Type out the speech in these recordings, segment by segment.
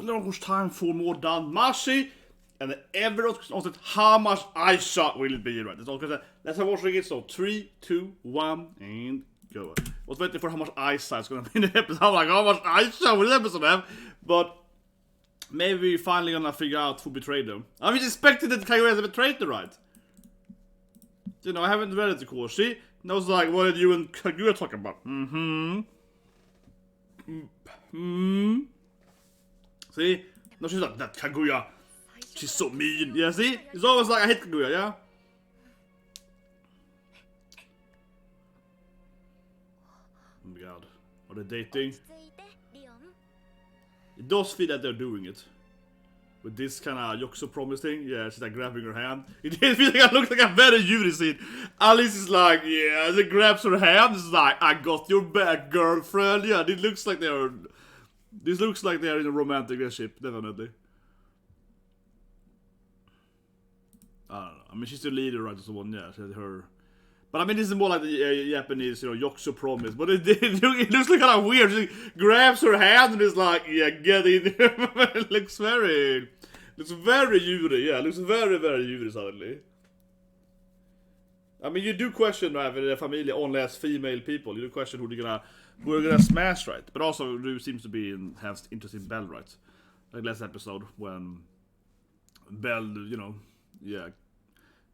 finally almost time for more Danmachi. And everyone also how much Aisha will it be, right? Let's have watching it. So 3, 2, 1, and go. I was waiting for how much Aisha is gonna be in the episode. I'm like, how much Aisha will the episode have? But maybe we're finally gonna figure out who betrayed them. I mean, expected that Kaguya betrayed them, right? You know, I haven't read it, of course. She knows, like, what did you and Kaguya talk about? See? No, she's like, that Kaguya. She's so mean. Yeah, see? It's always like, I hate Kaguya, yeah? Oh my god. Are they dating? It does feel that they're doing it. With this kind of Yakusai promise thing. Yeah, she's like grabbing her hand. It feels like it looks like a very Yuri scene. Alice is like, yeah, she grabs her hand. It's like, I got your back, girlfriend. Yeah, this looks like they're in a romantic relationship, definitely. I don't know. I mean, she's the leader, right? So one, yeah, she's her. But I mean, this is more like the Japanese, you know, Yakusai promise. But it looks like kind of weird. She grabs her hand and is like, yeah, get in. It looks very Yuri. Yeah, it looks very, very Yuri suddenly. I mean, you do question, right, the Familia only has female people. You do question who are gonna smash, right? But also, Rue seems to be has interest in Belle, right? Like last episode when Belle, you know, yeah,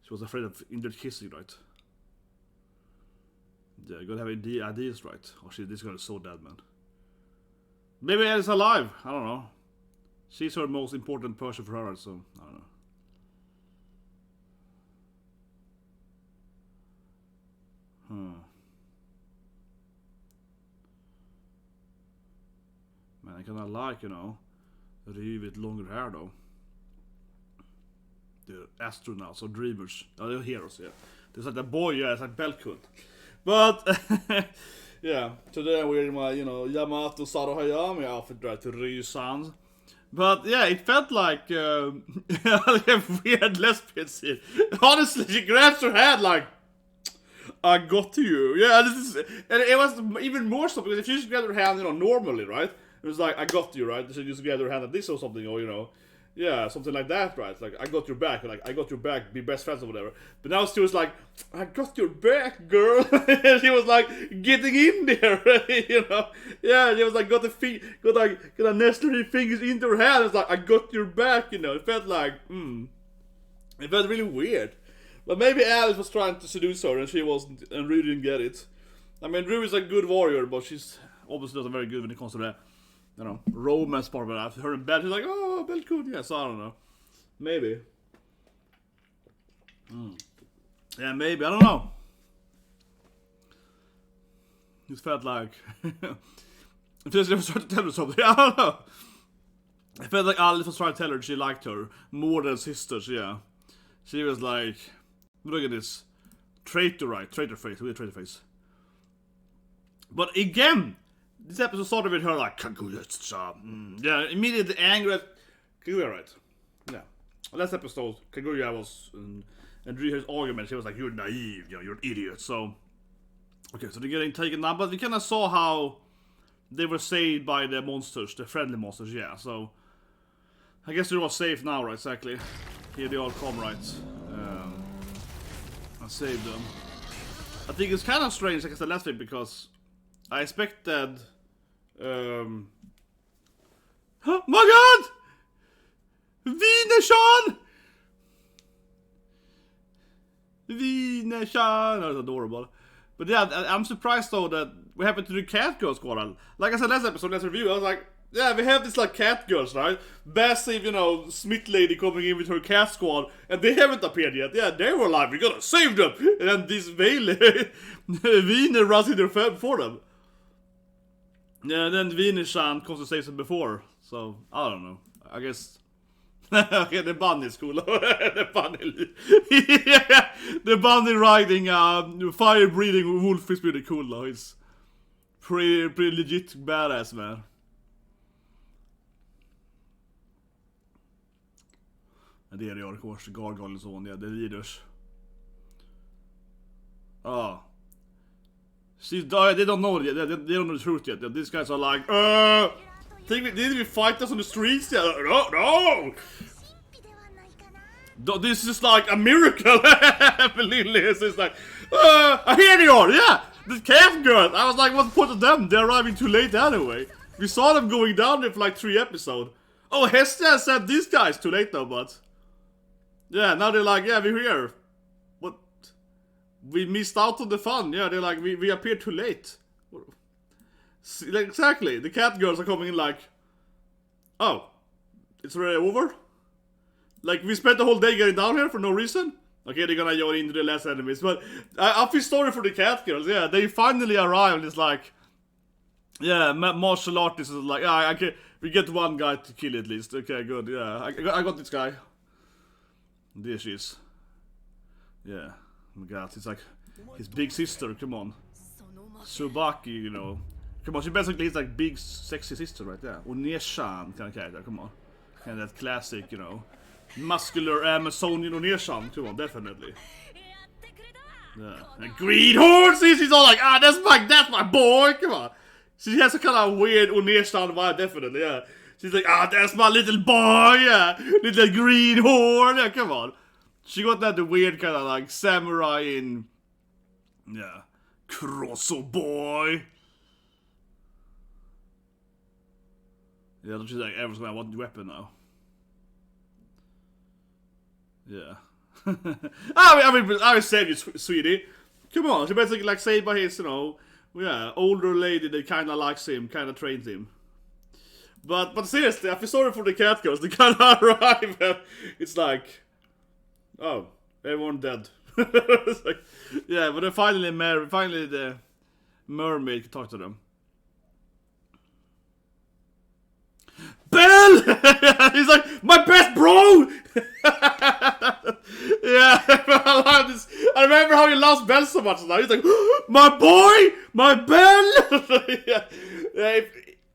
she was afraid of injured kissing, right? Yeah, you gotta have ideas, right? Oh shit, this girl is so dead, man. Maybe Alice alive, I don't know. She's her most important person for her, so I don't know. Man, I kinda like, you know, Ryu with longer hair though. The astronauts or dreamers. Oh, they're heroes, yeah. There's like the boy, yeah, it's like Belkut. But yeah, today I'm wearing my, you know, Yamato Saro Hayami outfit right to Ryu-san. But yeah, it felt like a weird lesbian scene. Honestly, she grabs her hand like, I got to you. Yeah, and it was even more so because if she just grabbed her hand, you know, normally, right? It was like, I got to you, right? She just grabbed her hand like this or something, or, you know, yeah, something like that, right? Like, I got your back, like, I got your back, be best friends or whatever. But now she was like, I got your back, girl. And she was like, getting in there, you know? Yeah, she was like, got nested her fingers into her hand. It's like, I got your back, you know? It felt like, it felt really weird. But maybe Alice was trying to seduce her and she wasn't, and Rue didn't get it. I mean, Rue is a good warrior, but she's obviously not very good when it comes to that, you know, romance part of it. Her in bed, she's like, oh, Belkut, yeah, so I don't know. Maybe. Yeah, maybe, I don't know. It felt like, if she was trying to tell her something, I don't know. I felt like Alice was trying to tell her she liked her more than sisters, yeah. She was like, look at this. Traitor, right? Traitor face. Weird traitor face. But again, this episode started with her like, Kaguya, yeah, immediately angry at Kaguya, right? Yeah. Last episode, Kaguya was, and during his argument, she was like, you're naive, you know, you're an idiot. So, okay, so they're getting taken down, but we kind of saw how they were saved by the monsters, the friendly monsters, yeah. So, I guess they're all safe now, right? Exactly. Here they all come, right? I saved them. I think it's kind of strange, like I said last week, because I expected. Oh my god! Wiener-chan! Wiener-chan! That's adorable. But yeah, I'm surprised though that we happened to the cat girl squad. Like I said last episode, last review, I was like, yeah, we have this like cat girls, right? Massive, you know, Smith lady coming in with her cat squad, and they haven't appeared yet. Yeah, they were like, we gotta save them! And then this Wiener runs in their for them. Yeah, and then Wiener-chan comes to save them before. So, I don't know. I guess... okay, the bunny is cool. The bunny... yeah, the bunny riding fire-breathing wolf is pretty cool though. It's pretty legit badass, man. Det är det, of course, Gargoyle zone, yeah, the leaders. They don't know it yet, they don't know the truth yet. These guys are like, Did we fight us on the streets? Yeah, no! This is like a miracle. Lily is just like, here they are, yeah! The cat girl! I was like, what's the point of them? They're arriving too late anyway. We saw them going down there for like 3 episodes. Oh, Hestia said these guys too late though, but... Yeah, now they're like, yeah, we're here. What? We missed out on the fun. Yeah, they're like, we appeared too late. Exactly, the cat girls are coming in like... Oh, it's already over? Like, we spent the whole day getting down here for no reason? Okay, they're gonna join into the last enemies, but I feel sorry for the cat girls, yeah, they finally arrived, it's like... Yeah, martial artist is like, yeah, we get one guy to kill at least, okay, good, yeah, I got this guy. There she is. Yeah, oh my god, it's like his big sister, come on. Tsubaki, you know. Come on, she basically is like big sexy sister right there. Oneshan kind of character, come on. Kind of that classic, you know. Muscular Amazonian Oneshan, come on, definitely. Yeah. And greenhorn, see, she's all like, that's my boy, come on. She has a kind of weird Oneshan vibe, definitely, yeah. She's like, that's my little boy, yeah. Little greenhorn, yeah, come on. She got that weird kind of like samurai in, yeah, Crosso boy. Yeah, she's like, everyone's gonna want the weapon now. Yeah. I will save you, sweetie. Come on, she basically like saved by his, you know, yeah, older lady that kind of likes him, kind of trains him. But seriously, I feel sorry for the cat girls. They kind of arrive and it's like, oh, everyone dead. It's like, yeah, but then finally the mermaid can talk to them. Bell! He's like, my best bro! Yeah, I love this. I remember how he loves Bell so much now. He's like, my boy! My Bell!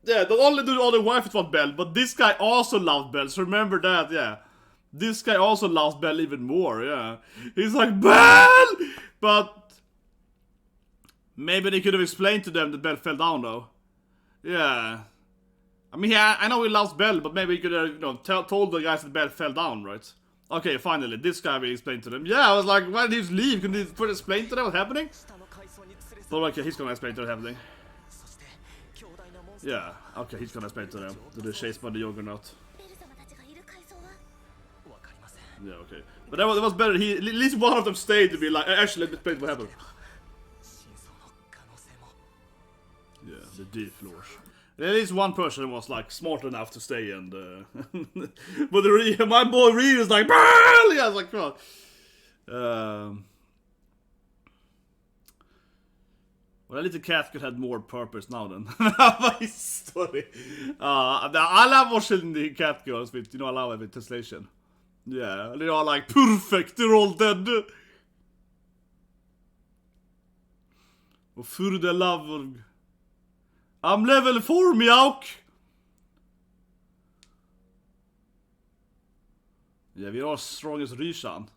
Yeah, not only do all the wives want Bell, but this guy also loved Bell, so remember that, yeah. This guy also loves Bell even more, yeah. He's like, Bell! But maybe they could have explained to them that Bell fell down, though. Yeah. I mean, yeah, I know he loves Bell, but maybe he could have, you know, told the guys that Bell fell down, right? Okay, finally, this guy will explain to them. Yeah, I was like, why did he just leave? Couldn't he first explain to them what's happening? But okay, he's gonna explain to them what's happening. Yeah, okay, he's gonna explain to them. That they're chased by the Juggernaut. Yeah, okay. But that was better. At least one of them stayed to be like, actually, let me explain what happened. Yeah, the deep floors. At least one person was like smart enough to stay and but my boy Reed is like, BALL! Yeah, I was like, come on. Well, at least the cat could have more purpose now then. My story. I love watching the cat girls with, you know, I love it with translation. Yeah, they are like, perfect, they're all dead. Och för det love. I'm level 4, Meowk! Yeah, we are strong as Rishan.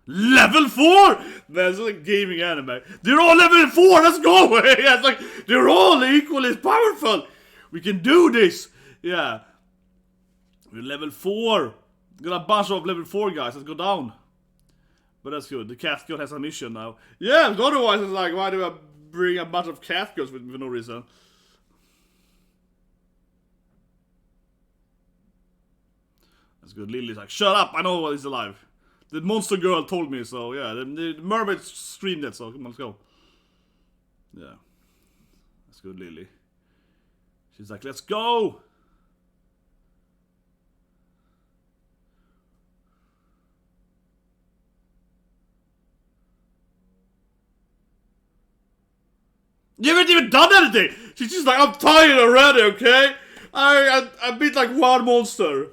Level 4! That's like a gaming anime. They're all level 4, let's go! Yeah, it's like, they're all equally powerful! We can do this! Yeah. We're level 4. Got a bunch of level 4 guys, let's go down. But that's good, the cat girl has a mission now. Yeah, otherwise it's like, why do I bring a bunch of cat girls with no reason? That's good. Lily's like, shut up, I know he's alive. The monster girl told me so, yeah. The mermaid screamed it, so come on, let's go. Yeah. That's good, Lily. She's like, let's go! You haven't even done anything! She's just like, I'm tired already, okay? I beat like one monster.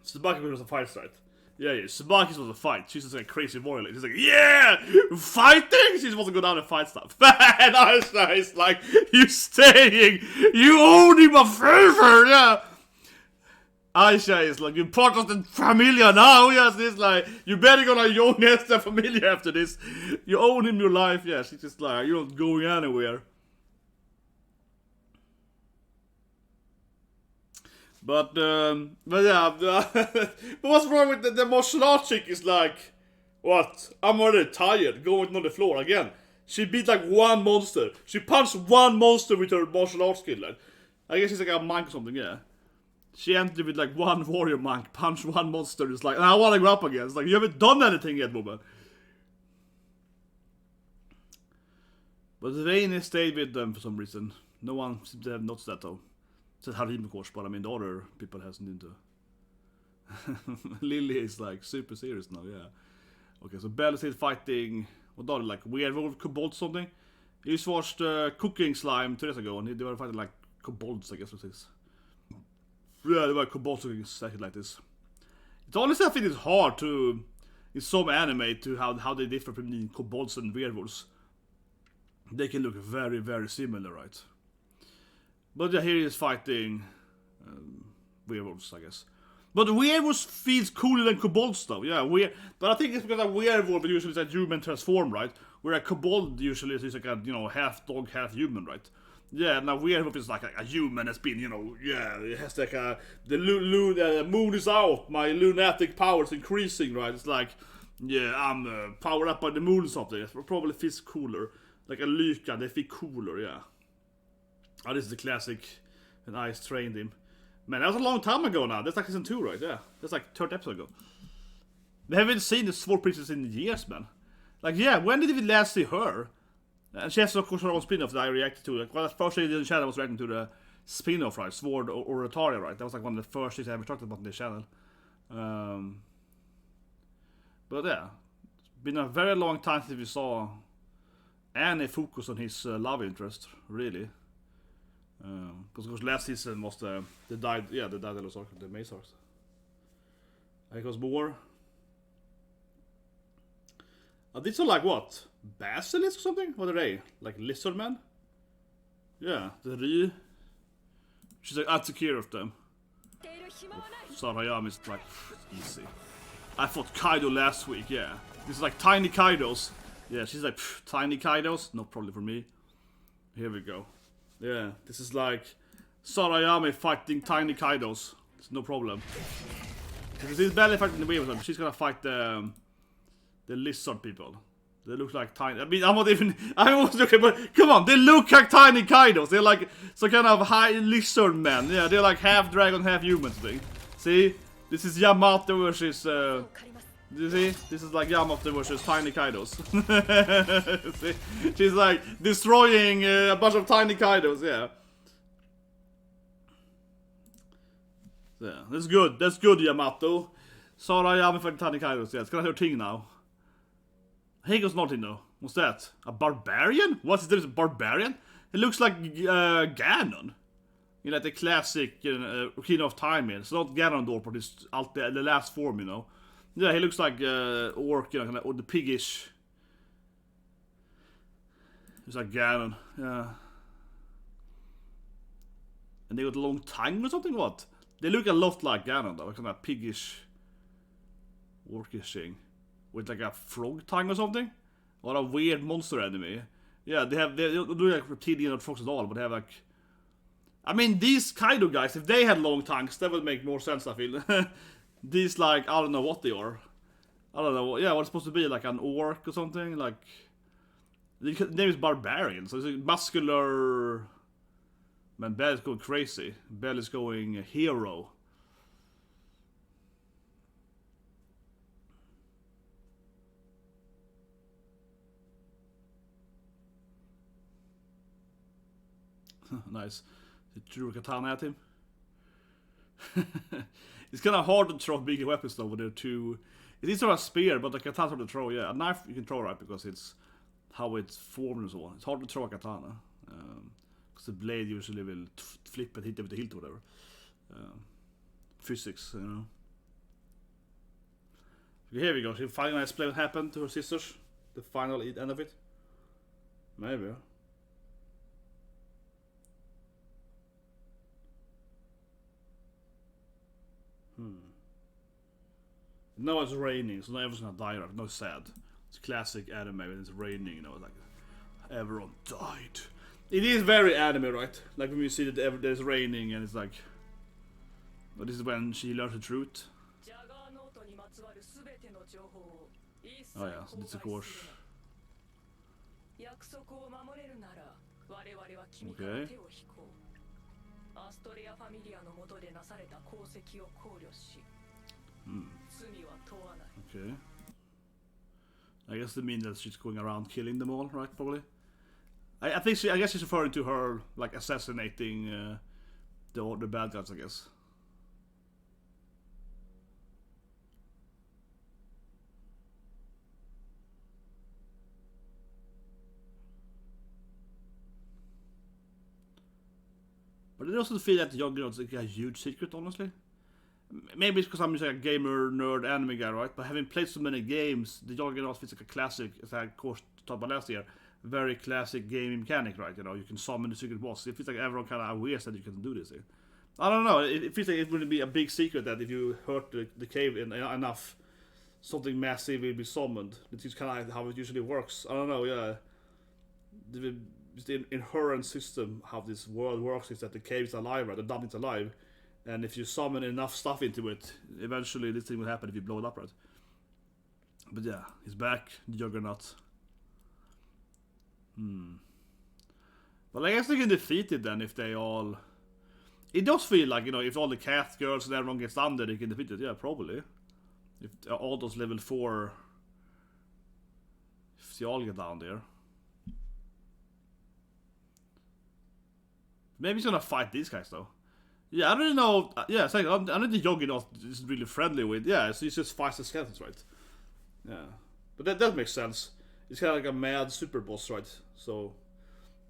Tsubaki was a fight, right? Yeah, Tsubaki's was a fight. She's just like a crazy warrior. She's like, yeah! Fighting! She just wants to go down and fight stuff. And Aisha is like, you staying! You owe him a favor! Yeah! Aisha is like, you're part of the Familia now! Yes, it's like, you better gonna join the Familia after this. You own him your life, yeah. She's just like, you're not going anywhere. But yeah, but what's wrong with the martial arts chick is like, what? I'm already tired, going on the floor again. She beat like one monster. She punched one monster with her martial arts skill. Like, I guess she's like a monk or something, yeah. She entered with like one warrior monk, punched one monster, it's like, I wanna go up again. It's like, you haven't done anything yet, woman. But Rainy stayed with them for some reason. No one seems to have noticed that though. Said Haruhime, of course, but I mean the other people hasn't into. Lily is like super serious now, yeah. Okay, so Bell is still fighting. What are they, like werewolf kobold something? He just watched Cooking Slime 2 days ago, and they were fighting like kobolds, I guess it is. Yeah, they were kobolds looking exactly like this. It's honestly, I think it's hard to, in some anime, to how they differ between kobolds and werewolves. They can look very, very similar, right? But yeah, here he is fighting werewolves, I guess. But werewolves feels cooler than kobolds though, yeah. But I think it's because a werewolf usually is a human transform, right? Where a kobold usually is like a, you know, half dog, half human, right? Yeah, now werewolf is like a human that's been, you know, yeah, it has like a, the moon is out, my lunatic power is increasing, right? It's like, yeah, I'm powered up by the moon or something. It probably feels cooler. Like a Lyka, they feel cooler, yeah. Oh, this is the classic, and Ice trained him. Man, that was a long time ago now. That's like season 2, right? Yeah, that's like 3rd episode ago. We haven't seen the Sword Princess in years, man. Like, yeah, when did we last see her? And she has, of course, her own spin-off that I reacted to. Like, well, the first thing in the channel was reacting to the spin-off, right? Sword or Ataria, right? That was like one of the first things I ever talked about on this channel. But yeah, it's been a very long time since we saw any focus on his love interest, really. Because of course last season was the died the Mace Arcs. I think it was more. These are like what? Basilisk or something? What are they? Like lizard men? Yeah, the Ri. She's like, I took care of them. Sarayami is like, easy. I fought Kaido last week, yeah. This is like tiny Kaidos. Yeah, she's like, tiny Kaidos? No problem for me. Here we go. Yeah, this is like Sarayami fighting tiny Kaidos. It's no problem. She's barely fighting the way with them. She's gonna fight the lizard people. They look like tiny. I mean, I'm not looking, but come on, they look like tiny Kaidos. They're like some kind of high lizard men. Yeah, they're like half dragon, half human thing. See, this is Yamato versus. You see, this is like Yamato versus tiny Kaidos. See? She's like destroying a bunch of tiny Kaidos. Yeah. Yeah, that's good. That's good, Yamato. Sarayami for tiny Kaidos. Yeah, it's gonna her thing now. Heigo's nothing though. What's that? A barbarian? What's this? A barbarian? It looks like Ganon. You know, like the classic Kingdom of Time. It's not Ganondorf, but it's the last form, you know. Yeah, he looks like orc, you know, kind of, or the piggish. He's like Ganon, yeah. And they got a long tongue or something. What? They look a lot like Ganon, though, kind of piggish, orcish thing, with like a frog tongue or something, or a weird monster enemy. Yeah, they don't do like reptilian or frogs at all, but they have like. I mean, these Kaido guys, if they had long tongues, that would make more sense, I feel. These, like, I don't know what they are. I don't know. Yeah, what's supposed to be, like an orc or something? Like, the name is Barbarian, so it's a muscular. Man, Bell is going crazy. Bell is going hero. Nice. He threw a katana at him. It's kind of hard to throw big weapons though with the two. It is sort of a spear, but the katana to throw, yeah. A knife you can throw, right, because it's how it's formed and so on. It's hard to throw a katana. Because the blade usually will flip and hit it with the hilt or whatever. Physics, you know. Okay, here we go. She finally explain what happened to her sisters. The final end of it. Maybe. Now it's raining, so now everyone's gonna die, right? No, sad. It's classic anime when it's raining, you know, like everyone died. It is very anime, right? Like when you see that there's raining and it's like But this is when she learns the truth. Oh yeah, so this of course. Okay. Okay. I guess they mean that she's going around killing them all, right? Probably. I think I guess she's referring to her like assassinating the bad guys, I guess. But I also feel that the Juggernaut's like a huge secret, honestly. Maybe it's because I'm just like a gamer, nerd, anime guy, right? But having played so many games, the Juggernaut feels like a classic, as I of course talked about last year, very classic gaming mechanic, right? You know, you can summon the secret boss. It feels like everyone kind of aware that you can do this. I don't know, it feels like it wouldn't be a big secret that if you hurt the cave enough, something massive will be summoned. It's just kind of how it usually works. I don't know, yeah. The inherent system how this world works is that the cave is alive, right? The dump is alive, and if you summon enough stuff into it, eventually this thing will happen if you blow it up, right? But yeah, he's back, the Juggernaut. But I guess they can defeat it then if they all... It does feel like, you know, if all the cat girls and everyone gets down there, they can defeat it. Yeah, probably. If all those level 4... If they all get down there. Maybe he's gonna fight these guys though. Yeah, I don't know. Yeah, it's like I know the Juggernaut is really friendly with. Yeah, so he just fights the skeletons, right? Yeah, but that makes sense. It's kind of like a mad super boss, right? So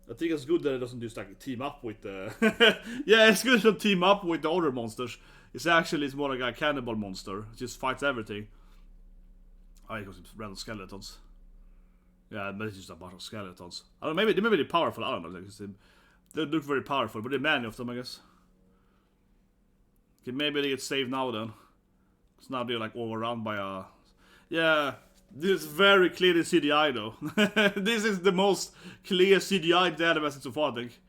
I think it's good that it doesn't just like team up with the. Yeah, it's good to team up with the other monsters. It's more like a cannibal monster. It just fights everything. Oh, it goes with random skeletons. Yeah, but it's just a bunch of skeletons. I don't know. Maybe they're powerful. I don't know. They look very powerful, but there are many of them, I guess. Okay, maybe they get saved now then. Because now they're like overrun by a... Yeah, this is very clearly CGI though. This is the most clear CGI database so far, I think.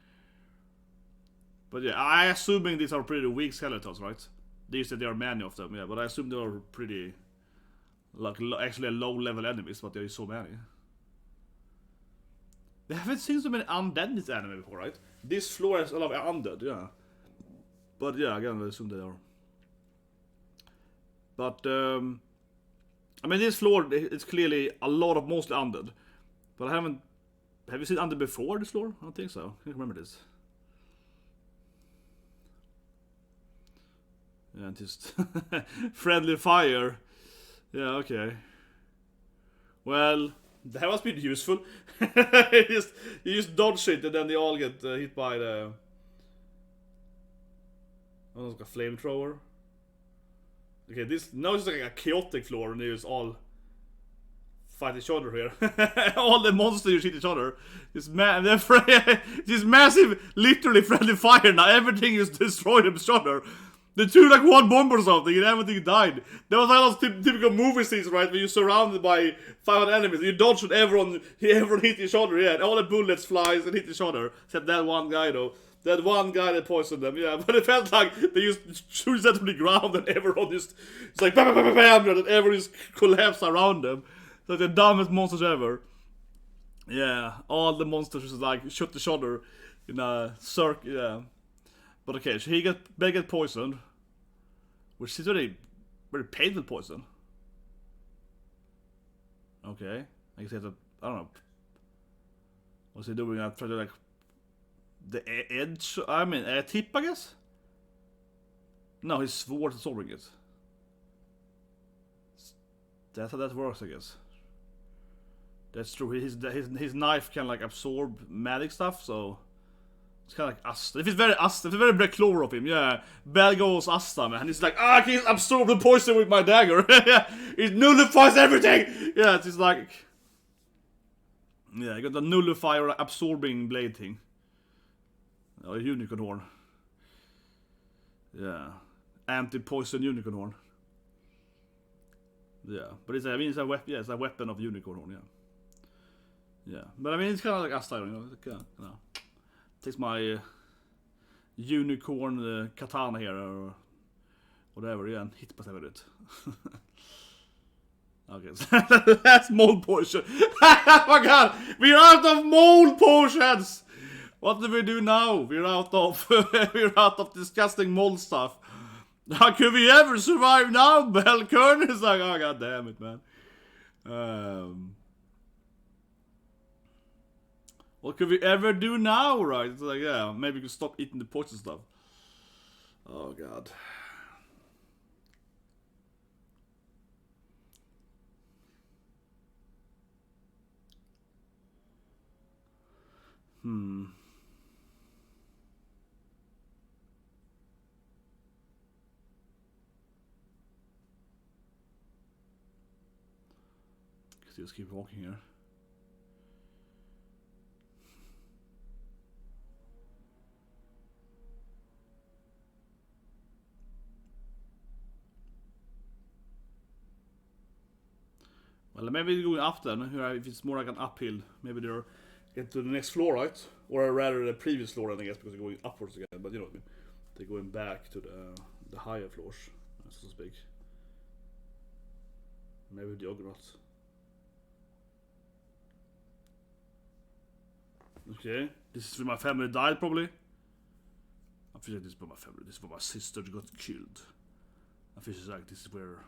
But yeah, I assuming these are pretty weak skeletons, right? They said there are many of them, yeah, but I assume they are pretty... Like, actually a low-level enemies, but there is so many. They haven't seen so many undead in this anime before, right? This floor has a lot of undead, yeah. But yeah, again, I assume they are. But, I mean, this floor, it's clearly a lot of mostly undead. But I haven't... Have you seen undead before this floor? I don't think so. I can't remember this. Yeah, just... friendly fire. Yeah, okay. Well... That must be useful. you just dodge it and then they all get hit by the... Oh, it's like a flamethrower. Okay, now it's like a chaotic floor and they just all fight each other here. All the monsters hit each other. This massive, literally friendly fire now. Everything is destroyed each other. They threw like one bomb or something and everything died. That was like those typical movie scenes, right? Where you're surrounded by 500 enemies. You dodge and everyone hit each other, yeah. And all the bullets flies and hit each other. Except that one guy, though. That one guy that poisoned them, yeah. But it felt like they just threw that to the ground and everyone just... It's like bam, bam, bam, bam, and everyone just collapsed around them. It's like the dumbest monsters ever. Yeah, all the monsters just like shot each other in a circle, yeah. But okay, so they get poisoned. Which is very painful poison. Okay. I guess he has a... I don't know. What's he doing? I'm trying to like... The edge? I mean, a tip, I guess? No, his sword is absorbing it. That's how that works, I guess. That's true. His knife can like absorb magic stuff, so... It's kind of like Asta. If it's very Black Clover of him, yeah. Bad goes Asta, man. He's like, I can absorb the poison with my dagger. It nullifies everything! Yeah, it's just like... Yeah, you got the nullifier absorbing blade thing. Oh, a unicorn horn. Yeah. Anti-poison unicorn horn. Yeah, but it's a weapon. Yeah, it's a weapon of unicorn horn. Yeah. Yeah, but I mean, it's kind of like Asta, you know. You know. Takes my unicorn katana here. Whatever, yeah, and hit på ut. Okay, so that's mold potion. Oh my god, we're out of mold potions! What do we do now? We're out of disgusting mold stuff. How could we ever survive now, Belkern? It's like, oh god damn it, man. What could we ever do now, right? It's like, yeah, maybe we could stop eating the poison stuff. Oh god. Just keep walking here. Well, maybe going up then, if it's more like an uphill. Maybe they're getting to the next floor, right? Or rather the previous floor, I guess, because they're going upwards again. But you know what I mean. They're going back to the higher floors, so to speak. Maybe the Ogrenot. Okay, this is where my family died, probably. I feel like this is where my family, this is where my sister got killed. I feel like this is where...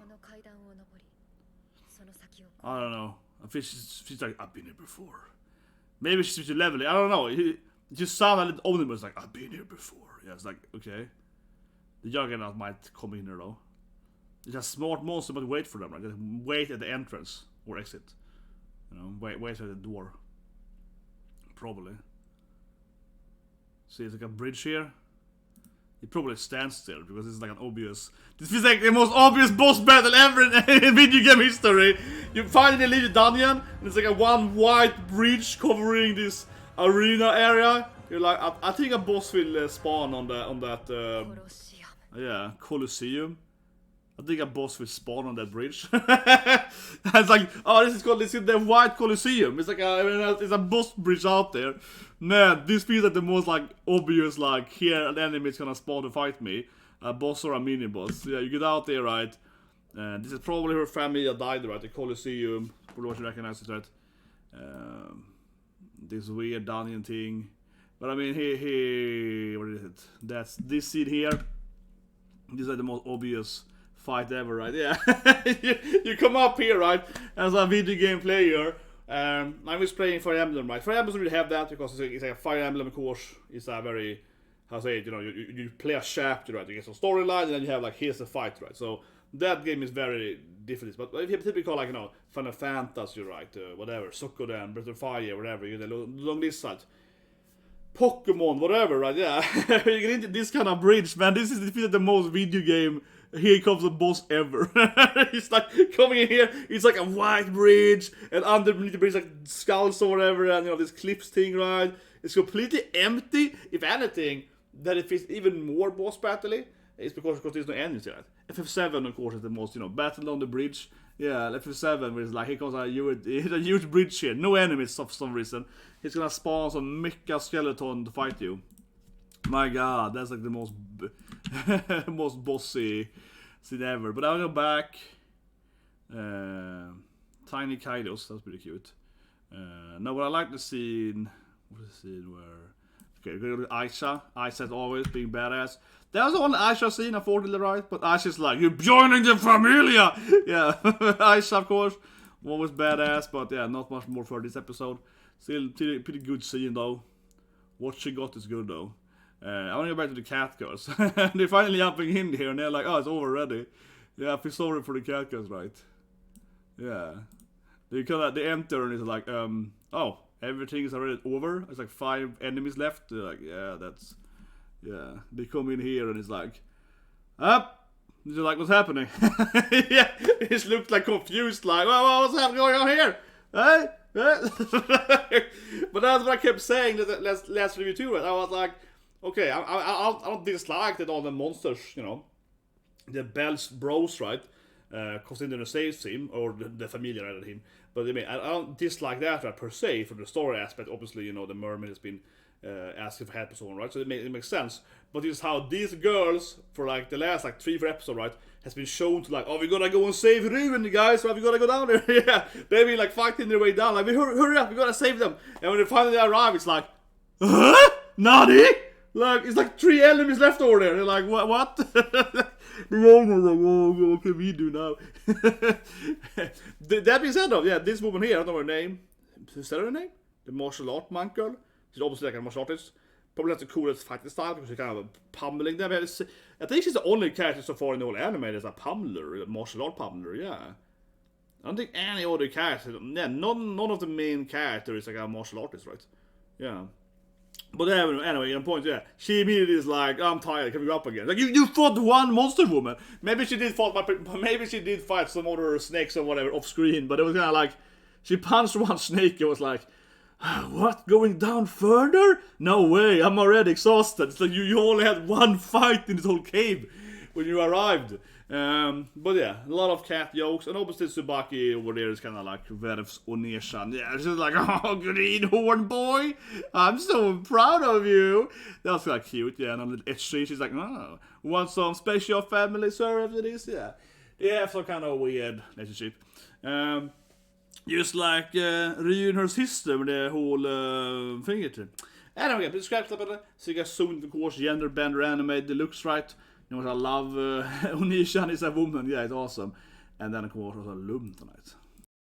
I don't know. I feel she's like, I've been here before. Maybe she's leveling, I don't know. It just sounded a little omnibus, like, I've been here before. Yeah, it's like, okay. The Juggernaut might come in here, though. It's a smart monster, but wait for them, right? Just wait at the entrance, or exit. You know, wait at the door. Probably. See, it's like a bridge here. It probably stands still because it's like an obvious. This feels like the most obvious boss battle ever in video game history. You finally leave the dungeon, and it's like a one white bridge covering this arena area. You're like, I think a boss will spawn on that. Yeah, Colosseum. I think a boss will spawn on that bridge. It's like, oh, this is the White Colosseum. It's like it's a boss bridge out there. Man, this feels like the most like obvious, like, here an enemy is gonna spawn to fight me. A boss or a mini boss. Yeah, you get out there, right? And this is probably where Familia died, right? The Colosseum. Probably what you recognize it, right? This weird dungeon thing. But I mean, here, what is it? That's this scene here. These are the most obvious fight ever, right? Yeah. you come up here, right, as a video game player. I was playing Fire Emblem, right? Fire Emblem doesn't really have that because it's like a Fire Emblem, of course. It's a very, how to say it, you know, you play a chapter, right? You get some storyline, and then you have like, here's the fight, right? So that game is very different. But if you have typical, like, you know, Final Fantasy, right? Whatever, Suikoden, Breath of Fire, whatever, you get a long list, right? Pokemon, whatever, right? Yeah. You get into this kind of bridge, man. This is the most video game. Here comes the boss ever. He's like coming in here. It's like a white bridge, and underneath the bridge, like skulls or whatever, and you know, this cliffs thing, right? It's completely empty. If anything, that it feels even more boss battle-y. It's because there's no enemies here. FF7, of course, is the most, you know, battle on the bridge. Yeah, FF7, where it's like, here comes a huge bridge here. No enemies for some reason. He's gonna spawn some mecha skeleton to fight you. My god, that's like the most most bossy scene ever. But I'll go back. Tiny Kaidos, that's pretty cute. No, but I like the scene. What's the scene where? Okay, go to Aisha. Aisha's always being badass. That was the one Aisha scene, unfortunately, right? But Aisha's like, you're joining the Familia! Yeah, Aisha, of course. Always badass, but yeah, not much more for this episode. Still pretty good scene, though. What she got is good, though. I want to go back to the cat girls. They're finally jumping in here, and they're like, oh, it's over already. Yeah, I feel sorry for the cat girls, right? Yeah. They enter, and it's like, oh, everything is already over. It's like 5 enemies left. They're like, yeah, that's... Yeah, they come in here, and it's like, up. They're like, what's happening? Yeah, it just looked like confused, like, well, what's happening going on here? Hey? But that's what I kept saying that last review too, right? I was like, okay, I don't dislike that all the monsters, you know, the Bell's bros, right, consider the save team, or the Familia rather than him. But I mean, I don't dislike that, right, per se, for the story aspect. Obviously, you know, the mermaid has been asking for help and so on, right? So it makes sense. But it's how these girls, for like the last like 3-4 episodes, right, has been shown to like, oh, we gotta go and save Ruin, guys, right? We gotta go down there. Yeah, they've been like fighting their way down, like, hurry up, we gotta save them. And when they finally arrive, it's like, huh? Nani? Like, it's like 3 enemies left over there. They're like, what? The owner's like, oh, what can we do now? That being said, though, yeah, this woman here, I don't know her name. Is that her name? The martial art monk girl. She's obviously like a martial artist. Probably not the coolest fighting style because she's kind of pummeling them. I think she's the only character so far in the whole anime that's a pummeler, a martial art pummeler, yeah. I don't think any other character, yeah, none of the main characters is like a martial artist, right? Yeah. But anyway, the point, yeah, she immediately is like, I'm tired, can we go up again? Like, you fought one monster woman. Maybe she did fight some other snakes or whatever off screen, but it was kind of like, she punched one snake and was like, what? Going down further? No way, I'm already exhausted. It's like you only had one fight in this whole cave when you arrived. But yeah, a lot of cat jokes. And obviously Tsubaki over there is kind of like Welf's Oneshan. Yeah, it's just like, oh, greenhorn boy, I'm so proud of you. That was kind of cute, yeah. And a little itchy, she's like, oh, want some special family sir after this? Yeah. Yeah, some kind of weird relationship. Just like Ryu and her sister with the whole fingertip. Anyway, but subscribe to the so you guys soon, of course, gender bender anime deluxe, right? You know what I love? Onishan is a woman, yeah, it's awesome. And then, of course, also Lum tonight.